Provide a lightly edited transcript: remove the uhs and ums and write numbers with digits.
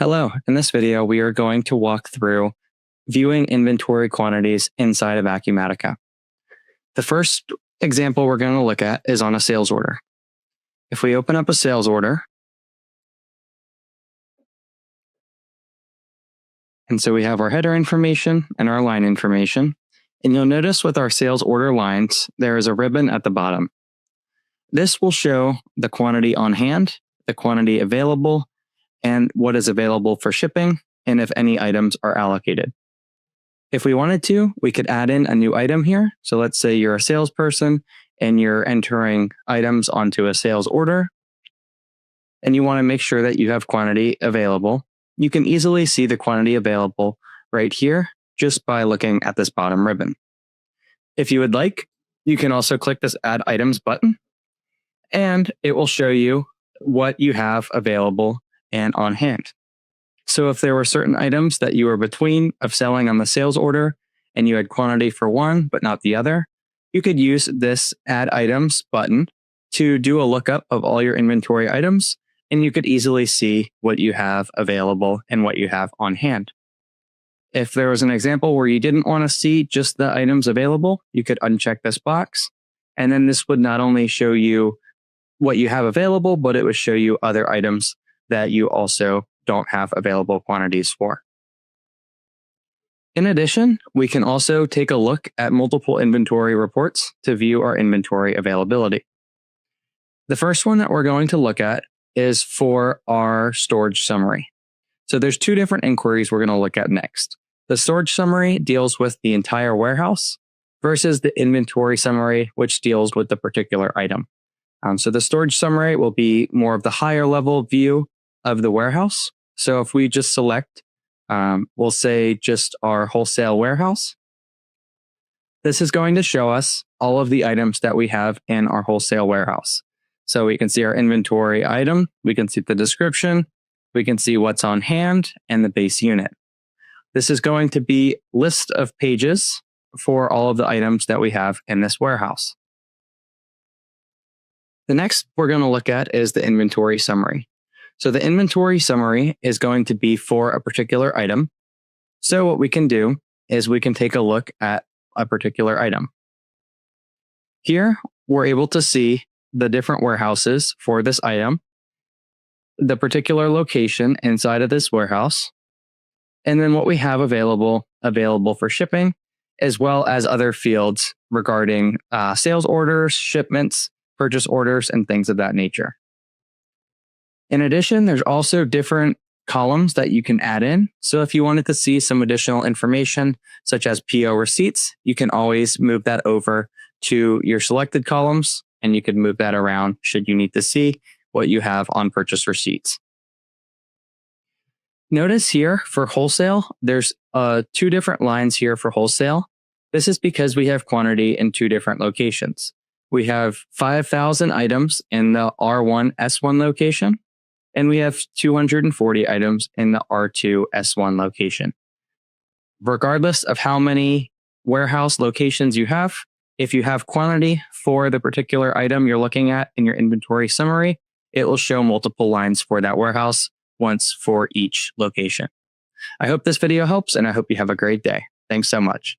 Hello, in this video, we are going to walk through viewing inventory quantities inside of Acumatica. The first example we're going to look at is on a sales order. If we open up a sales order, and so we have our header information and our line information, and you'll notice with our sales order lines, there is a ribbon at the bottom. This will show the quantity on hand, the quantity available, and what is available for shipping, and if any items are allocated. If we wanted to, we could add in a new item here. So let's say you're a salesperson and you're entering items onto a sales order, and you want to make sure that you have quantity available. You can easily see the quantity available right here just by looking at this bottom ribbon. If you would like, you can also click this Add Items button, and it will show you what you have available and on hand. So if there were certain items that you were between of selling on the sales order and you had quantity for one but not the other, you could use this Add Items button to do a lookup of all your inventory items, and you could easily see what you have available and what you have on hand. If there was an example where you didn't want to see just the items available, you could uncheck this box, and then this would not only show you what you have available, but it would show you other items that you also don't have available quantities for. In addition, we can also take a look at multiple inventory reports to view our inventory availability. The first one that we're going to look at is for our storage summary. So there's two different inquiries we're going to look at next. The storage summary deals with the entire warehouse versus the inventory summary, which deals with the particular item. So the storage summary will be more of the higher level view of the warehouse. So if we just select, we'll say just our wholesale warehouse, this is going to show us all of the items that we have in our wholesale warehouse. So we can see our inventory item, we can see the description, we can see what's on hand and the base unit. This is going to be a list of pages for all of the items that we have in this warehouse. The next we're going to look at is the inventory summary. So the inventory summary is going to be for a particular item. So what we can do is we can take a look at a particular item. Here, we're able to see the different warehouses for this item, the particular location inside of this warehouse, and then what we have available for shipping, as well as other fields regarding sales orders, shipments, purchase orders, and things of that nature. In addition, there's also different columns that you can add in. So if you wanted to see some additional information, such as PO receipts, you can always move that over to your selected columns, and you could move that around should you need to see what you have on purchase receipts. Notice here for wholesale, there's two different lines here for wholesale. This is because we have quantity in two different locations. We have 5,000 items in the R1 S1 location, and we have 240 items in the R2 S1 location. Regardless of how many warehouse locations you have, if you have quantity for the particular item you're looking at in your inventory summary, it will show multiple lines for that warehouse, once for each location. I hope this video helps, and I hope you have a great day. Thanks so much.